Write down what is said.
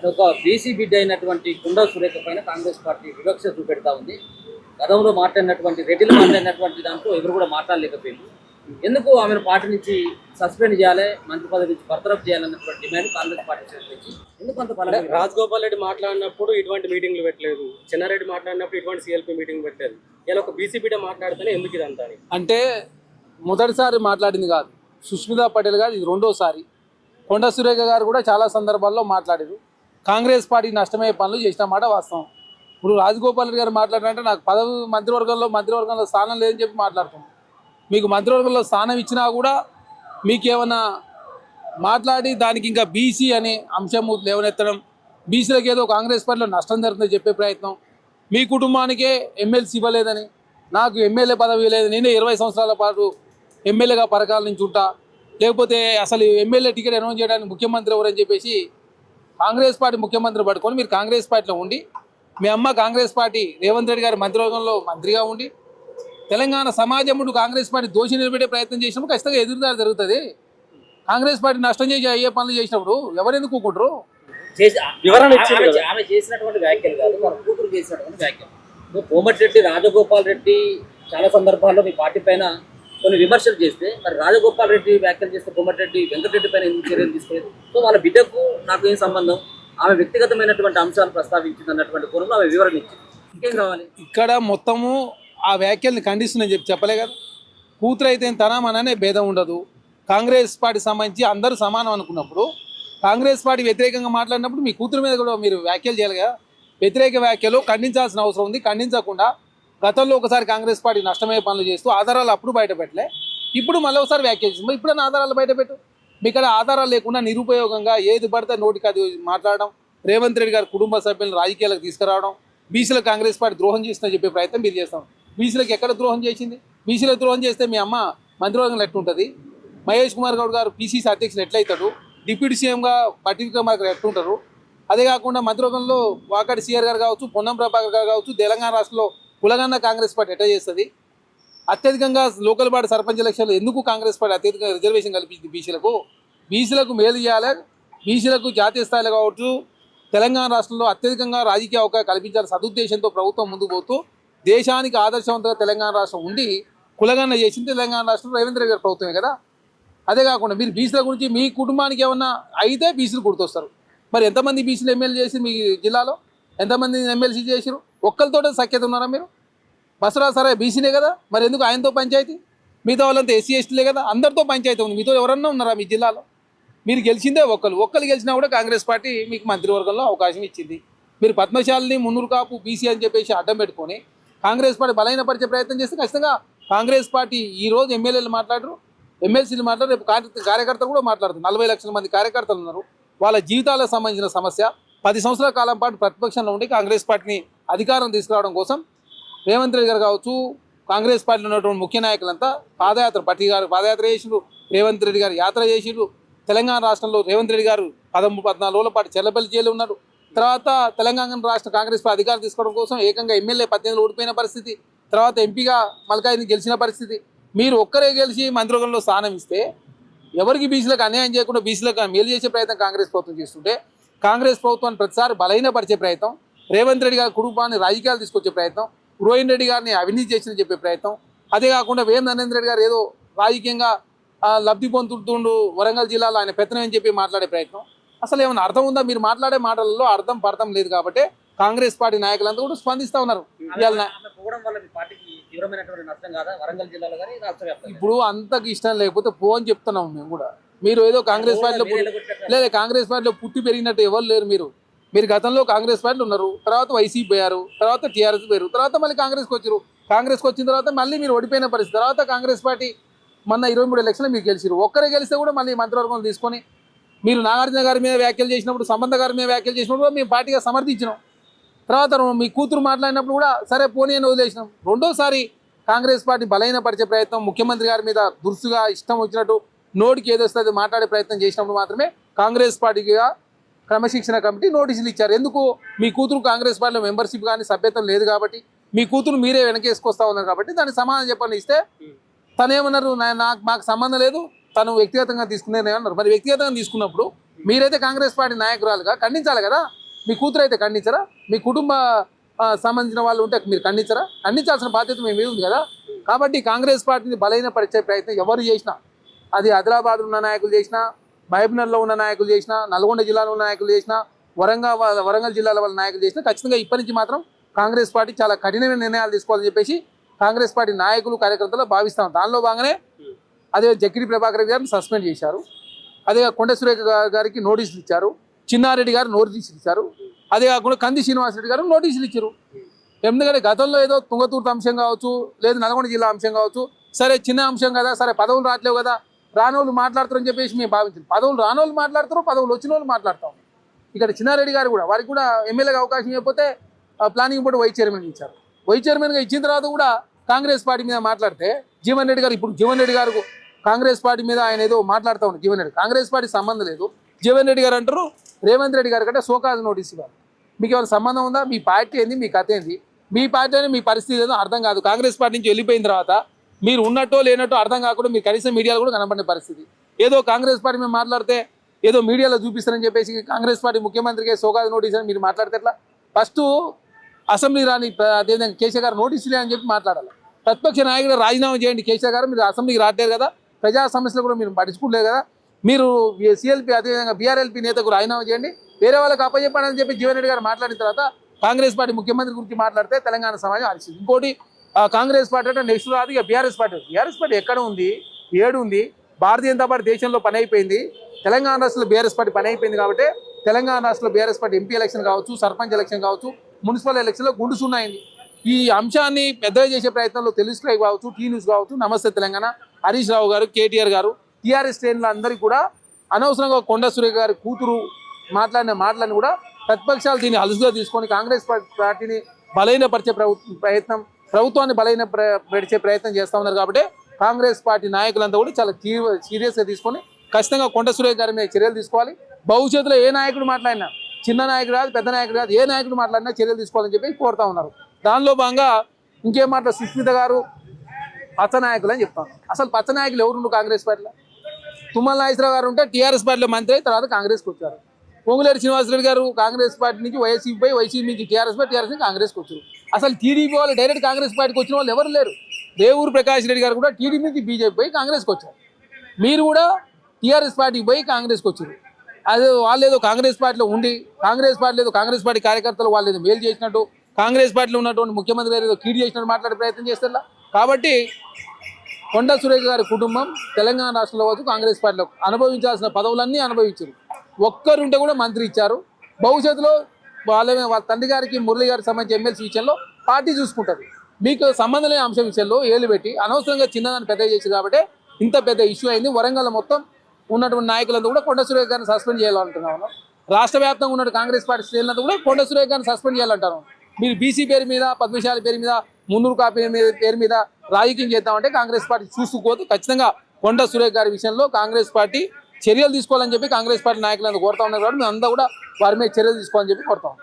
ఒక బీసీ బిడ్డ అయినటువంటి కుండా సురేఖ పైన కాంగ్రెస్ పార్టీ వివక్ష చూపెడతా ఉంది. గతంలో మాట్లాడినటువంటి రెడ్డిలు మాట్లాడినటువంటి దాంట్లో ఎవరు కూడా మాట్లాడలేకపోయింది. ఎందుకు ఆమెను పార్టీ నుంచి సస్పెండ్ చేయాలి, మంత్రి పదవి నుంచి బర్తరఫ్ చేయాలన్నటువంటి డిమాండ్ కాంగ్రెస్ పార్టీ నుంచి ఎందుకు అంత బలంగా? రాజగోపాల్ రెడ్డి మాట్లాడినప్పుడు ఇటువంటి మీటింగ్లు పెట్టలేదు, చెన్నారెడ్డి మాట్లాడినప్పుడు ఇటువంటి సిఎల్పి మీటింగ్ పెట్టలేదు. ఇలా ఒక బీసీ బిడ్డ మాట్లాడితేనే ఎందుకు ఇదంతా అంటే మొదటిసారి మాట్లాడింది కాదు సుష్మితా పటేల్ గారు, ఇది రెండోసారి. కొండా సురేఖ గారు కూడా చాలా సందర్భాల్లో మాట్లాడారు. కాంగ్రెస్ పార్టీ నష్టమయ్యే పనులు చేసిన మాట వాస్తవం. ఇప్పుడు రాజగోపాల్ రెడ్డి గారు మాట్లాడారంటే నాకు పదవి మంత్రివర్గంలో స్థానం లేదని చెప్పి మాట్లాడుతున్నాం. మీకు మంత్రివర్గంలో స్థానం ఇచ్చినా కూడా మీకేమన్నా మాట్లాడి దానికి ఇంకా బీసీ అనే అంశము లేవనెత్తడం, బీసీలకు ఏదో కాంగ్రెస్ పార్టీలో నష్టం జరుగుతుందని చెప్పే ప్రయత్నం, మీ కుటుంబానికే ఎమ్మెల్సీ ఇవ్వలేదని, నాకు ఎమ్మెల్యే పదవి లేదు, నేనే 20 సంవత్సరాల పాటు ఎమ్మెల్యేగా పరకాల నుంచి ఉంటా, లేకపోతే అసలు ఎమ్మెల్యే టికెట్ అనౌన్స్ చేయడానికి ముఖ్యమంత్రి ఎవరని చెప్పేసి కాంగ్రెస్ పార్టీ ముఖ్యమంత్రి పట్టుకొని మీరు కాంగ్రెస్ పార్టీలో ఉండి, మీ అమ్మ కాంగ్రెస్ పార్టీ రేవంత్ రెడ్డి గారి మంత్రివర్గంలో మంత్రిగా ఉండి తెలంగాణ సమాజం ముందు కాంగ్రెస్ పార్టీ దోషి నిలబెట్టే ప్రయత్నం చేసినప్పుడు ఖచ్చితంగా ఎదురుదారి జరుగుతుంది. కాంగ్రెస్ పార్టీ నష్టం చేసి అయ్యే పనులు చేసినప్పుడు ఎవరెందుకు కూకుంటారు? ఆమె చేసినటువంటి వ్యాఖ్యలు కాదు, మన కూతురు చేసినటువంటి వ్యాఖ్యలు. కోమటిరెడ్డి రాజగోపాల్ రెడ్డి చాలా సందర్భాల్లో మీ పార్టీ పైన కొన్ని విమర్శలు చేస్తే, మరి రాజగోపాల్ రెడ్డి వ్యాఖ్యలు చేస్తే కోమటిరెడ్డి వెంకటరెడ్డి పైన ఎందుకు చర్యలు తీసుకోలేదు? సో వాళ్ళ బిడ్డకు నాకు ఏం సంబంధం, ఆమె వ్యక్తిగతమైనటువంటి అంశాలు ప్రస్తావించింది అన్నటువంటి కోణంలో ఆమె వివరణ ఇచ్చింది. ఇంకేం కావాలి? ఇక్కడ మొత్తము ఆ వ్యాఖ్యల్ని ఖండిస్తుందని చెప్పలే కదా. కూతురు అయితే తన మననే భేదం ఉండదు. కాంగ్రెస్ పార్టీ సంబంధించి అందరూ సమానం అనుకున్నప్పుడు, కాంగ్రెస్ పార్టీ వ్యతిరేకంగా మాట్లాడినప్పుడు మీ కూతురు మీద కూడా మీరు వ్యాఖ్యలు చేయాలి కదా. వ్యతిరేక వ్యాఖ్యలు ఖండించాల్సిన అవసరం ఉంది. ఖండించకుండా గతంలో ఒకసారి కాంగ్రెస్ పార్టీ నష్టమయ్యే పనులు చేస్తూ ఆధారాలు అప్పుడు బయటపెట్టలే, ఇప్పుడు మళ్ళీ ఒకసారి వ్యాఖ్యలు చేస్తుంది. ఇప్పుడైనా ఆధారాలు బయటపెట్టు. మీ ఇక్కడ ఆధారాలు లేకుండా నిరుపయోగంగా ఏది పడితే నోటికి అది మాట్లాడడం, రేవంత్ రెడ్డి గారి కుటుంబ సభ్యులను రాజకీయాలకు తీసుకురావడం, బీసీలకు కాంగ్రెస్ పార్టీ ద్రోహం చేస్తుందని చెప్పే ప్రయత్నం మీరు చేస్తాం. బీసీలకు ఎక్కడ ద్రోహం చేసింది? బీసీలకు ద్రోహం చేస్తే మీ అమ్మ మంత్రివర్గంలో ఎట్లుంటుంది? మహేష్ కుమార్ గౌడ్ గారు పీసీసీ అధ్యక్షులు ఎట్లయితాడు? డిప్యూటీ సీఎంగా బట్టి విక్రమార్క గారు ఎట్లుంటారు? అదే కాకుండా మంత్రివర్గంలో వాకాటి సీఆర్ గారు కావచ్చు, పొన్నం ప్రభాకర్ గారు కావచ్చు, తెలంగాణ రాష్ట్రంలో కులగన్న కాంగ్రెస్ పార్టీ ఎట్లా చేస్తుంది? అత్యధికంగా లోకల్ బాడీ సర్పంచ్ ఎలక్షన్లు ఎందుకు కాంగ్రెస్ పార్టీ అత్యధికంగా రిజర్వేషన్ కల్పించింది? బీసీలకు మేలు చేయాలి, బీసీలకు జాతీయ స్థాయిలో కావచ్చు తెలంగాణ రాష్ట్రంలో అత్యధికంగా రాజకీయ అవకాశం కల్పించాలని సదుద్దేశంతో ప్రభుత్వం ముందుకు పోతూ దేశానికి ఆదర్శవంతంగా తెలంగాణ రాష్ట్రం ఉండి కులగన్న చేసింది తెలంగాణ రాష్ట్రం రేవంత్ రెడ్డి గారి ప్రభుత్వమే కదా. అదే కాకుండా మీరు బీసీల గురించి మీ కుటుంబానికి ఏమన్నా అయితే బీసీలు గుర్తొస్తారు. మరి ఎంతమంది బీసీలు ఎమ్మెల్యే చేసి మీ జిల్లాలో ఎంతమంది ఎమ్మెల్సీ చేసిరు? ఒక్కరితోటే సఖ్యత ఉన్నారా మీరు? బసరా సరే బీసీనే కదా, మరి ఎందుకు ఆయనతో పంచాయతీ? మిగతా వాళ్ళంతా ఎస్సీ ఎస్టీలే కదా, అందరితో పంచాయతీ ఉంది. మీతో ఎవరన్నా ఉన్నారా మీ జిల్లాలో? మీరు గెలిచిందే ఒక్కరు గెలిచినా కూడా కాంగ్రెస్ పార్టీ మీకు మంత్రివర్గంలో అవకాశం ఇచ్చింది. మీరు పద్మశాలిని మున్నూరు కాపు బీసీ అని చెప్పేసి అడ్డం పెట్టుకొని కాంగ్రెస్ పార్టీ బలహీనపరిచే ప్రయత్నం చేస్తే ఖచ్చితంగా కాంగ్రెస్ పార్టీ ఈరోజు ఎమ్మెల్యేలు మాట్లాడరు, ఎమ్మెల్సీలు మాట్లాడరు, రేపు కార్యకర్తలు కూడా మాట్లాడతారు. 40 లక్షల మంది కార్యకర్తలు ఉన్నారు. వాళ్ళ జీవితాలకు సంబంధించిన సమస్య 10 సంవత్సరాల కాలం పాటు ప్రతిపక్షంలో ఉండి కాంగ్రెస్ పార్టీని అధికారం తీసుకురావడం కోసం రేవంత్ రెడ్డి గారు కావచ్చు, కాంగ్రెస్ పార్టీలో ఉన్నటువంటి ముఖ్య నాయకులంతా పాదయాత్ర, పట్టి గారు పాదయాత్ర చేసిరు, రేవంత్ రెడ్డి గారు యాత్ర చేసిరు. తెలంగాణ రాష్ట్రంలో రేవంత్ రెడ్డి గారు 13-14 రోజుల పాటు చెల్లపల్లి జైలు ఉన్నారు. తర్వాత తెలంగాణ రాష్ట్ర కాంగ్రెస్ పార్టీ అధికారం తీసుకోవడం కోసం ఏకంగా ఎమ్మెల్యే 18 ఓడిపోయిన పరిస్థితి, తర్వాత ఎంపీగా మల్కాయిని గెలిచిన పరిస్థితి. మీరు ఒక్కరే గెలిచి మంత్రివర్గంలో స్థానం ఇస్తే ఎవరికి బీసీలకు అన్యాయం చేయకుండా బీసీలకు మేలు చేసే ప్రయత్నం కాంగ్రెస్ ప్రభుత్వం చేస్తుంటే, కాంగ్రెస్ ప్రభుత్వాన్ని ప్రతిసారి బలహీనపరిచే ప్రయత్నం, రేవంత్ రెడ్డి గారి కుటుంబాన్ని రాజకీయాలు తీసుకొచ్చే ప్రయత్నం, రోహిన్ రెడ్డి గారిని అవినీతి చేసిన చెప్పే ప్రయత్నం, అదే కాకుండా వేం నరేంద్ర రెడ్డి గారు ఏదో రాజకీయంగా లబ్ధి పొందుతుండు వరంగల్ జిల్లాలో ఆయన పెత్తనం అని చెప్పి మాట్లాడే ప్రయత్నం. అసలు ఏమైనా అర్థం ఉందా? మీరు మాట్లాడే మాటలలో అర్థం పడతాం లేదు కాబట్టి కాంగ్రెస్ పార్టీ నాయకులంతా కూడా స్పందిస్తూ ఉన్నారు. ఇప్పుడు అంతకు ఇష్టం లేకపోతే పో అని చెప్తున్నాం మేము కూడా. మీరు ఏదో కాంగ్రెస్ పార్టీలో లేదా కాంగ్రెస్ పార్టీలో పుట్టి పెరిగినట్టు ఎవరు లేరు. మీరు గతంలో కాంగ్రెస్ పార్టీలో ఉన్నారు, తర్వాత వైసీపీ పోయారు, తర్వాత టీఆర్ఎస్ పోయారు, తర్వాత మళ్ళీ కాంగ్రెస్కి వచ్చారు. కాంగ్రెస్కి వచ్చిన తర్వాత మళ్ళీ మీరు ఓడిపోయిన పరిస్థితి. తర్వాత కాంగ్రెస్ పార్టీ మొన్న 23 ఎలక్షన్లు మీరు గెలిచారు. ఒక్కరే గెలిస్తే కూడా మళ్ళీ మంత్రివర్గం తీసుకొని మీరు నాగార్జున గారి మీద వ్యాఖ్యలు చేసినప్పుడు, సంబంధ గారి మీద వ్యాఖ్యలు చేసినప్పుడు మేము పార్టీగా సమర్థించినాం. తర్వాత మీ కూతురు మాట్లాడినప్పుడు కూడా సరే పోనీ అని వదిలేసినాం. రెండోసారి కాంగ్రెస్ పార్టీ బలహీనపరిచే ప్రయత్నం, ముఖ్యమంత్రి గారి మీద దురుసుగా ఇష్టం వచ్చినట్టు నోటికి ఏదొస్తుంది మాట్లాడే ప్రయత్నం చేసినప్పుడు మాత్రమే కాంగ్రెస్ పార్టీగా క్రమశిక్షణ కమిటీ నోటీసులు ఇచ్చారు. ఎందుకు? మీ కూతురు కాంగ్రెస్ పార్టీలో మెంబర్షిప్ కానీ సభ్యత్వం లేదు కాబట్టి, మీ కూతురు మీరే వెనకేసుకొస్తా ఉన్నారు కాబట్టి దానికి సమాధానం చెప్పండి. ఇస్తే తను ఏమన్నారు, మాకు సంబంధం లేదు, తను వ్యక్తిగతంగా తీసుకునేది అన్నారు. మరి వ్యక్తిగతంగా తీసుకున్నప్పుడు మీరైతే కాంగ్రెస్ పార్టీ నాయకురాలుగా ఖండించాలి కదా. మీ కూతురు అయితే ఖండించరా? మీ కుటుంబ సంబంధించిన వాళ్ళు ఉంటే మీరు ఖండించరా? ఖండించాల్సిన బాధ్యత మీ మీద ఉంది కదా. కాబట్టి కాంగ్రెస్ పార్టీని బలహీనపరిచే ప్రయత్నం ఎవరు చేసినా, అది ఆదిలాబాద్ ఉన్న నాయకులు చేసినా, మహబూబ్నగర్లో ఉన్న నాయకులు చేసినా, నల్గొండ జిల్లాలో ఉన్న నాయకులు చేసినా, వరంగల్ జిల్లాల వాళ్ళ నాయకులు చేసినా ఖచ్చితంగా ఇప్పటి నుంచి మాత్రం కాంగ్రెస్ పార్టీ చాలా కఠినమైన నిర్ణయాలు తీసుకోవాలని చెప్పేసి కాంగ్రెస్ పార్టీ నాయకులు కార్యకర్తలు భావిస్తాం. దానిలో భాగంగానే అదే జక్కిడి ప్రభాకర్ గారిని సస్పెండ్ చేశారు, అదే కొండ సురేఖ గారికి నోటీసులు ఇచ్చారు, చిన్నారెడ్డి గారు నోటీసులు ఇచ్చారు, అదే కాకుండా కంది శ్రీనివాసరెడ్డి గారు నోటీసులు ఇచ్చారు. ఎందుకంటే గతంలో ఏదో తుంగతుర్తి అంశం కావచ్చు, లేదు నల్గొండ జిల్లా అంశం కావచ్చు, సరే చిన్న అంశం కదా, సరే పదవులు రావట్లేవు కదా, రానోళ్ళు మాట్లాడతారని చెప్పేసి మేము భావించింది. పదవులు రానోళ్ళు మాట్లాడతారు, పదవులు వచ్చిన వాళ్ళు మాట్లాడతాం. ఇక్కడ చిన్నారెడ్డి గారు కూడా వారికి కూడా ఎమ్మెల్యేగా అవకాశం ఇవ్వకపోతే ప్లానింగ్ బోర్డు వైస్ చైర్మన్ ఇచ్చారు. వైస్ చైర్మన్గా ఇచ్చిన తర్వాత కూడా కాంగ్రెస్ పార్టీ మీద మాట్లాడితే జీవన్ రెడ్డి గారు, ఇప్పుడు జీవన్ రెడ్డి గారు కాంగ్రెస్ పార్టీ మీద ఆయన ఏదో మాట్లాడుతూ ఉన్నారు. జీవన్ రెడ్డి కాంగ్రెస్ పార్టీ సంబంధం లేదు. జీవన్ రెడ్డి గారు అంటారు రేవంత్ రెడ్డి గారి కంటే సోకాజ్ నోటీస్ ఇవ్వాలి. మీకు ఏమైనా సంబంధం ఉందా? మీ పార్టీ ఏంది, మీ కథ ఏంది, మీ పార్టీ అని మీ పరిస్థితి ఏదో అర్థం కాదు. కాంగ్రెస్ పార్టీ నుంచి వెళ్ళిపోయిన తర్వాత మీరు ఉన్నట్టో లేనట్టో అర్థం కాకుండా మీరు కనీసం మీడియాలో కూడా కనబడిన పరిస్థితి. ఏదో కాంగ్రెస్ పార్టీ మీద మాట్లాడితే ఏదో మీడియాలో చూపిస్తారని చెప్పేసి కాంగ్రెస్ పార్టీ ముఖ్యమంత్రికి సోకాజ్ నోటీస్ అని మీరు మాట్లాడితే ఎట్లా? ఫస్ట్ అసెంబ్లీ రాని అదేవిధంగా కేసీఆర్ గారు నోటీసులే అని చెప్పి మాట్లాడాలి. ప్రతిపక్ష నాయకుడు రాజీనామా చేయండి కేసీఆర్ గారు, మీరు అసెంబ్లీకి రావట్లేదు కదా, ప్రజా సమస్యలు కూడా మీరు పట్టించుకోలేదు కదా, మీరు సిఎల్పి అదేవిధంగా బీఆర్ఎల్పీ నేతకు రాజీనామా చేయండి, వేరే వాళ్ళకి అప్పచెప్పండి అని చెప్పి జీవన్ రెడ్డి గారు మాట్లాడిన తర్వాత కాంగ్రెస్ పార్టీ ముఖ్యమంత్రి గురించి మాట్లాడితే తెలంగాణ సమాజం అరిచింది. ఇంకోటి కాంగ్రెస్ పార్టీ అంటే నెక్స్ట్ రాదు ఇక బీఆర్ఎస్ పార్టీ ఎక్కడ ఉంది, ఏడు ఉంది, భారతీయ జనతా పార్టీ దేశంలో పని అయిపోయింది, తెలంగాణ రాష్ట్రంలో బీఆర్ఎస్ పార్టీ పని అయిపోయింది. కాబట్టి తెలంగాణ రాష్ట్రంలో బీఆర్ఎస్ పార్టీ ఎంపీ ఎలక్షన్ కావచ్చు, సర్పంచ్ ఎలక్షన్ కావచ్చు, మున్సిపల్ ఎలక్షన్లో గుండు సున్నాయింది. ఈ అంశాన్ని పెద్దగా చేసే ప్రయత్నంలో తెలుగు స్ట్రైక్ కావచ్చు, టీ న్యూస్ కావచ్చు, నమస్తే తెలంగాణ, హరీష్ రావు గారు, కేటీఆర్ గారు, టీఆర్ఎస్ శ్రేణులు అందరికీ కూడా అనవసరంగా కొండ సురేఖ గారి కూతురు మాట్లాడిన మాటలను కూడా ప్రతిపక్షాలు దీన్ని అలుసుగా తీసుకొని కాంగ్రెస్ పార్టీని బలహీనపరిచే ప్రభుత్వాన్ని బలహీనపరిచే ప్రయత్నం చేస్తూ ఉన్నారు. కాబట్టి కాంగ్రెస్ పార్టీ నాయకులంతా కూడా చాలా సీరియస్గా తీసుకొని ఖచ్చితంగా కొండ సురేఖ గారి మీద చర్యలు తీసుకోవాలి. భవిష్యత్తులో ఏ నాయకుడు మాట్లాడినా, చిన్న నాయకుడు కాదు పెద్ద నాయకుడు కాదు, ఏ నాయకుడు మాట్లాడినా చర్యలు తీసుకోవాలని చెప్పి కోరుతా ఉన్నారు. దానిలో భాగంగా ఇంకేం మాట్లాడు సుష్మిత గారు పచ్చ నాయకులు అని చెప్తాను. అసలు పచ్చ నాయకులు ఎవరుండు కాంగ్రెస్ పార్టీలో? తుమ్మల నాగేశ్వరరావు గారు ఉంటే టీఆర్ఎస్ పార్టీలో మంత్రి అయిన తర్వాత కాంగ్రెస్కి వచ్చారు. పొంగులేటి శ్రీనివాసరెడ్డి గారు కాంగ్రెస్ పార్టీ నుంచి వైసీపీ పోయి, వైసీపీ నుంచి టీఆర్ఎస్ పోయి, టీఆర్ఎస్ నుంచి కాంగ్రెస్కి వచ్చారు. అసలు టీడీపీ వాళ్ళు డైరెక్ట్ కాంగ్రెస్ పార్టీకి వచ్చిన వాళ్ళు ఎవరు లేరు. రేవూరు ప్రకాష్ రెడ్డి గారు కూడా టీడీపీ నుంచి బీజేపీ పోయి కాంగ్రెస్కి వచ్చారు. మీరు కూడా టీఆర్ఎస్ పార్టీకి పోయి కాంగ్రెస్కి వచ్చారు. అదే వాళ్ళు ఏదో కాంగ్రెస్ పార్టీలో ఉండి కాంగ్రెస్ పార్టీ ఏదో కాంగ్రెస్ పార్టీ కార్యకర్తలు వాళ్ళు ఏదో మేలు చేసినట్టు, కాంగ్రెస్ పార్టీలో ఉన్నటువంటి ముఖ్యమంత్రి గారు ఏదో కీడు చేసినట్టు మాట్లాడే ప్రయత్నం చేస్తారు. కాబట్టి కొండ సురేఖ గారి కుటుంబం తెలంగాణ రాష్ట్రంలో వచ్చి కాంగ్రెస్ పార్టీలో అనుభవించాల్సిన పదవులన్నీ అనుభవించారు. ఒక్కరుంటే కూడా మంత్రి ఇచ్చారు. భవిష్యత్తులో వాళ్ళ తండ్రి గారికి మురళి గారికి సంబంధించి ఎమ్మెల్సీ విషయంలో పార్టీ చూసుకుంటుంది. మీకు సంబంధం లేని అంశం విషయంలో ఏలు పెట్టి అనవసరంగా చిన్నదాన్ని పెద్ద చేసి కాబట్టి ఇంత పెద్ద ఇష్యూ అయింది. వరంగల్ మొత్తం ఉన్నటువంటి నాయకులంతా కూడా కొండ సురేఖ గారిని సస్పెండ్ చేయాలంటున్నాను. రాష్ట్ర వ్యాప్తంగా ఉన్న కాంగ్రెస్ పార్టీ శ్రేణులంతా కూడా కొండ సురేఖ గారిని సస్పెండ్ చేయాలంటారు. మీరు బీసీ పేరు మీద, పద్మశాలి పేరు మీద, మున్నూరు కాపీ పేరు మీద రాజకీయం చేద్దామంటే కాంగ్రెస్ పార్టీ చూసుకోదు. ఖచ్చితంగా కొండ సురేఖ గారి విషయంలో కాంగ్రెస్ పార్టీ చర్యలు తీసుకోవాలని చెప్పి కాంగ్రెస్ పార్టీ నాయకులంతా కోరుతా ఉన్నారు. కాబట్టి మేము అంతా కూడా వారి మీద చర్యలు తీసుకోవాలని చెప్పి కోరుతాం.